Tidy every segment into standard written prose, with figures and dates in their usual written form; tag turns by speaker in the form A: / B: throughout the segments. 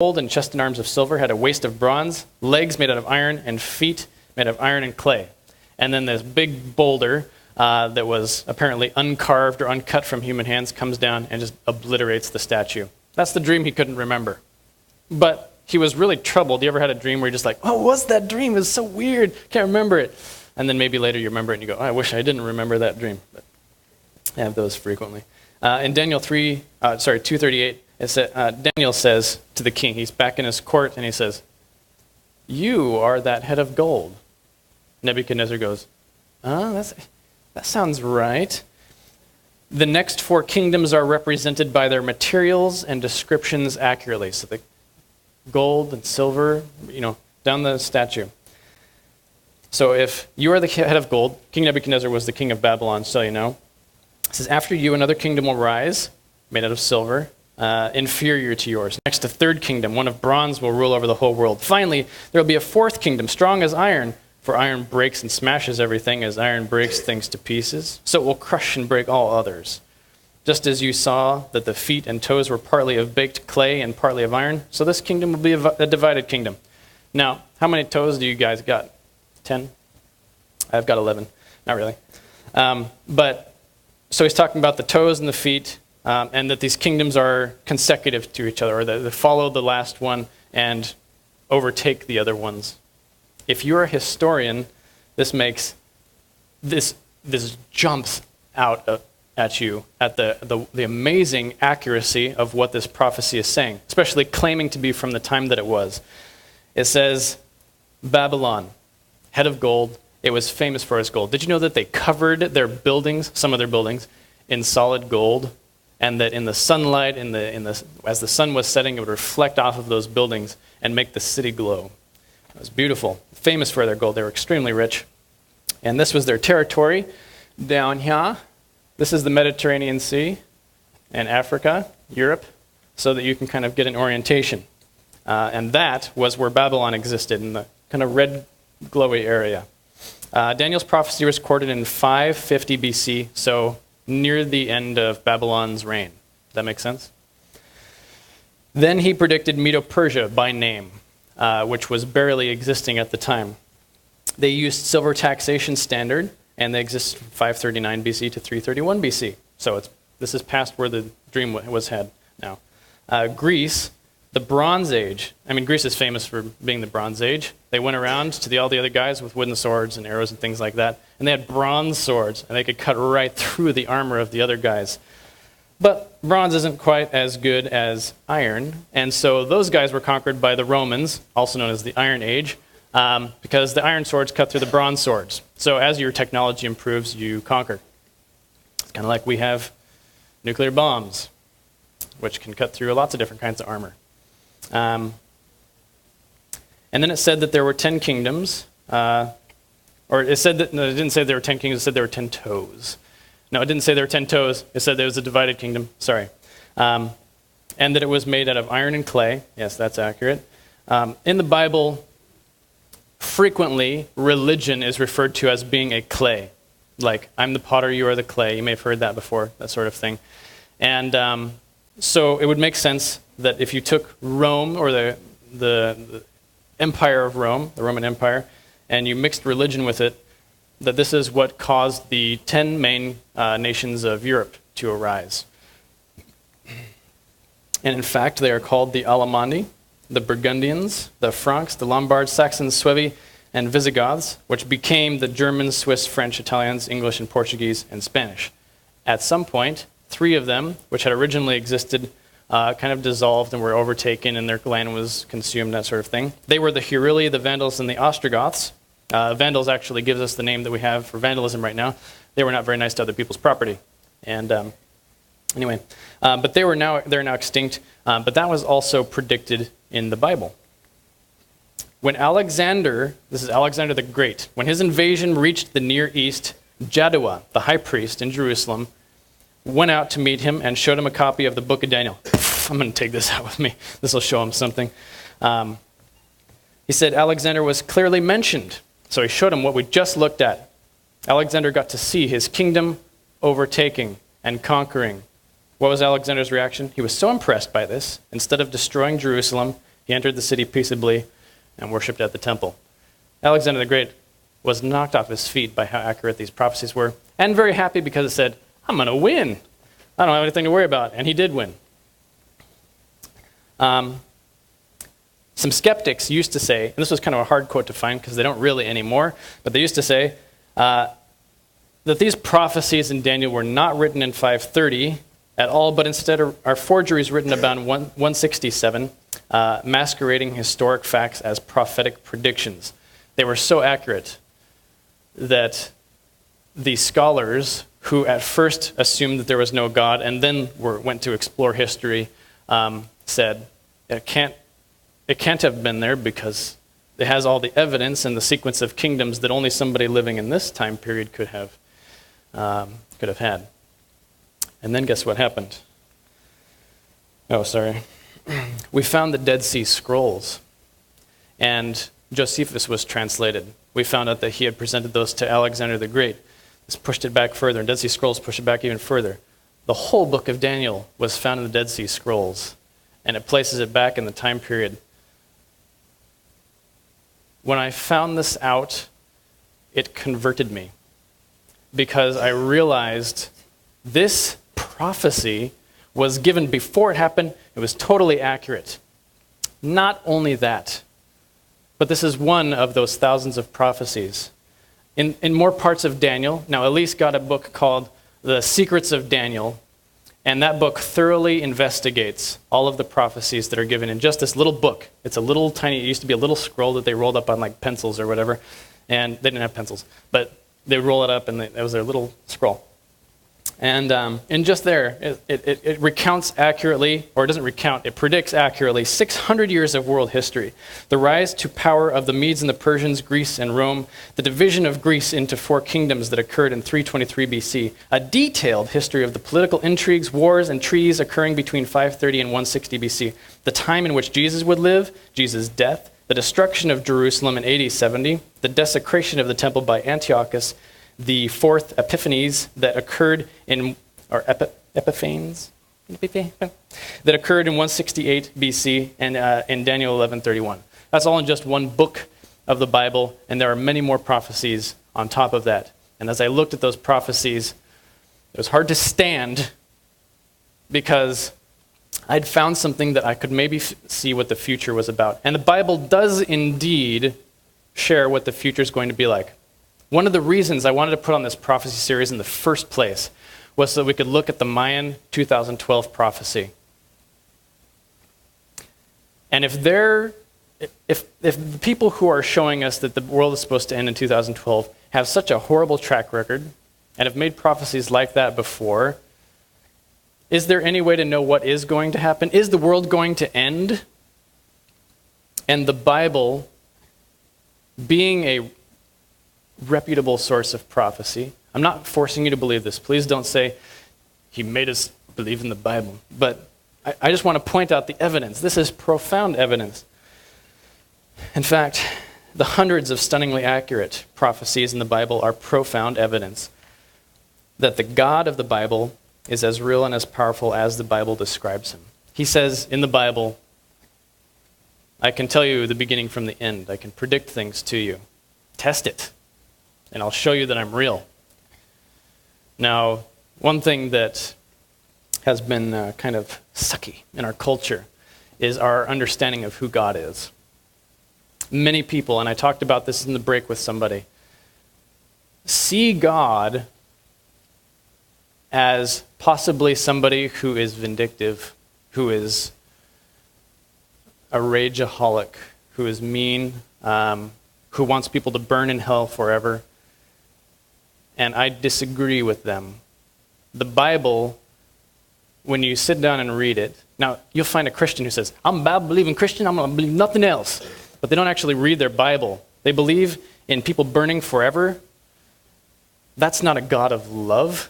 A: gold and chest and arms of silver, had a waist of bronze, legs made out of iron, and feet made of iron and clay. And then this big boulder that was apparently uncarved or uncut from human hands comes down and just obliterates the statue. That's the dream he couldn't remember. But he was really troubled. You ever had a dream where you're just like, oh, what was that dream? It was so weird. Can't remember it. And then maybe later you remember it and you go, oh, I wish I didn't remember that dream. But I have those frequently. In Daniel 2:38, Daniel says to the king, he's back in his court, and he says, you are that head of gold. Nebuchadnezzar goes, that sounds right. The next 4 kingdoms are represented by their materials and descriptions accurately. So the gold and silver, down the statue. So if you are the head of gold, King Nebuchadnezzar was the king of Babylon, so you know. It says, after you, another kingdom will rise, made out of silver, inferior to yours. Next, a 3rd kingdom, one of bronze, will rule over the whole world. Finally, there will be a 4th kingdom, strong as iron, for iron breaks and smashes everything as iron breaks things to pieces. So it will crush and break all others. Just as you saw that the feet and toes were partly of baked clay and partly of iron, so this kingdom will be a divided kingdom. Now, how many toes do you guys got? 10? I've got 11. Not really. So he's talking about the toes and the feet, and that these kingdoms are consecutive to each other, or they follow the last one and overtake the other ones. If you're a historian, this jumps out at you at the amazing accuracy of what this prophecy is saying, especially claiming to be from the time that it was. It says, Babylon, head of gold, it was famous for its gold. Did you know that they covered their buildings, some of their buildings, in solid gold, and that in the sunlight, as the sun was setting, it would reflect off of those buildings and make the city glow? It was beautiful. Famous for their gold. They were extremely rich. And this was their territory down here. This is the Mediterranean Sea and Africa, Europe, so that you can kind of get an orientation. And that was where Babylon existed, in the kind of red, glowy area. Daniel's prophecy was recorded in 550 BC, so near the end of Babylon's reign. Does that make sense? Then he predicted Medo-Persia by name, which was barely existing at the time. They used silver taxation standard, and they existed from 539 BC to 331 BC. So this is past where the dream was had now. Greece, the Bronze Age. I mean, Greece is famous for being the Bronze Age. They went around to all the other guys with wooden swords and arrows and things like that, and they had bronze swords, and they could cut right through the armor of the other guys. But bronze isn't quite as good as iron, and so those guys were conquered by the Romans, also known as the Iron Age, because the iron swords cut through the bronze swords. So as your technology improves, you conquer. It's kind of like we have nuclear bombs, which can cut through lots of different kinds of armor. And then it said that there were 10 kingdoms, or it said that, no, it didn't say there were 10 kingdoms, it said there were 10 toes. No, it didn't say there were 10 toes, it said there was a divided kingdom, sorry. And that it was made out of iron and clay. Yes, that's accurate. In the Bible, frequently, religion is referred to as being a clay. Like, I'm the potter, you are the clay. You may have heard that before, that sort of thing. And so it would make sense that if you took Rome, or the Empire of Rome, the Roman Empire, and you mixed religion with it, that this is what caused the 10 main nations of Europe to arise. And in fact, they are called the Alemanni, the Burgundians, the Franks, the Lombards, Saxons, Suevi, and Visigoths, which became the Germans, Swiss, French, Italians, English, and Portuguese, and Spanish. At some point, 3 of them, which had originally existed, kind of dissolved and were overtaken, and their land was consumed, that sort of thing. They were the Heruli, the Vandals, and the Ostrogoths. Vandals actually gives us the name that we have for vandalism right now. They were not very nice to other people's property. And anyway, but they're now extinct. But that was also predicted in the Bible. When Alexander, this is Alexander the Great, when his invasion reached the Near East, Jaddua, the high priest in Jerusalem, went out to meet him and showed him a copy of the book of Daniel. I'm going to take this out with me. This will show him something. He said Alexander was clearly mentioned. So he showed him what we just looked at. Alexander got to see his kingdom overtaking and conquering. What was Alexander's reaction? He was so impressed by this, instead of destroying Jerusalem, He entered the city peaceably and worshipped at the temple. Alexander the Great was knocked off his feet by how accurate these prophecies were, and very happy because it said, I'm going to win. I don't have anything to worry about. And he did win. Some skeptics used to say, and this was kind of a hard quote to find because they don't really anymore, but they used to say that these prophecies in Daniel were not written in 530 at all, but instead are forgeries written about 167, masquerading historic facts as prophetic predictions. They were so accurate that the scholars who at first assumed that there was no God and then went to explore history said, it can't have been there because it has all the evidence and the sequence of kingdoms that only somebody living in this time period could have had. And then guess what happened? Oh, sorry. We found the Dead Sea Scrolls, and Josephus was translated. We found out that he had presented those to Alexander the Great. This pushed it back further, and Dead Sea Scrolls pushed it back even further. The whole book of Daniel was found in the Dead Sea Scrolls, and it places it back in the time period. When I found this out, it converted me, because I realized this prophecy was given before it happened. It was totally accurate. Not only that, but this is one of those thousands of prophecies. In more parts of Daniel, now Elise got a book called The Secrets of Daniel, and that book thoroughly investigates all of the prophecies that are given in just this little book. It's a little tiny, it used to be a little scroll that they rolled up on like pencils or whatever, and they didn't have pencils, but they would roll it up and it was their little scroll. And just there, it recounts accurately, or it doesn't recount, it predicts accurately 600 years of world history. The rise to power of the Medes and the Persians, Greece and Rome, the division of Greece into 4 kingdoms that occurred in 323 BC, a detailed history of the political intrigues, wars, and treaties occurring between 530 and 160 BC, the time in which Jesus would live, Jesus' death, the destruction of Jerusalem in AD 70, the desecration of the temple by Antiochus, the 4th Epiphanes that occurred in, or Epiphanes, that occurred in 168 BC and in Daniel 11:31. That's all in just one book of the Bible, and there are many more prophecies on top of that. And as I looked at those prophecies, it was hard to stand because I'd found something that I could maybe see what the future was about. And the Bible does indeed share what the future is going to be like. One of the reasons I wanted to put on this prophecy series in the first place was so that we could look at the Mayan 2012 prophecy. And if the people who are showing us that the world is supposed to end in 2012 have such a horrible track record and have made prophecies like that before, is there any way to know what is going to happen? Is the world going to end? And the Bible, being a reputable source of prophecy. I'm not forcing you to believe this. Please don't say, he made us believe in the Bible. But I just want to point out the evidence. This is profound evidence. In fact, the hundreds of stunningly accurate prophecies in the Bible are profound evidence that the God of the Bible is as real and as powerful as the Bible describes him. He says in the Bible, I can tell you the beginning from the end. I can predict things to you. Test it. And I'll show you that I'm real. Now, one thing that has been kind of sucky in our culture is our understanding of who God is. Many people, and I talked about this in the break with somebody, see God as possibly somebody who is vindictive, who is a rageaholic, who is mean, who wants people to burn in hell forever. And I disagree with them. The Bible, when you sit down and read it, now you'll find a Christian who says, I'm a Bible-believing Christian, I'm going to believe nothing else. But they don't actually read their Bible. They believe in people burning forever. That's not a God of love.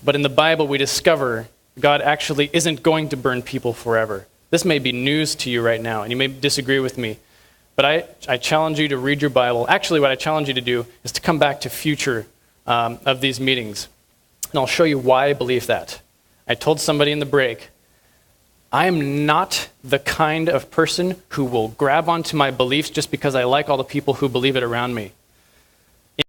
A: But in the Bible, we discover God actually isn't going to burn people forever. This may be news to you right now, and you may disagree with me. But I challenge you to read your Bible. Actually, what I challenge you to do is to come back to future of these meetings. And I'll show you why I believe that. I told somebody in the break, I am not the kind of person who will grab onto my beliefs just because I like all the people who believe it around me.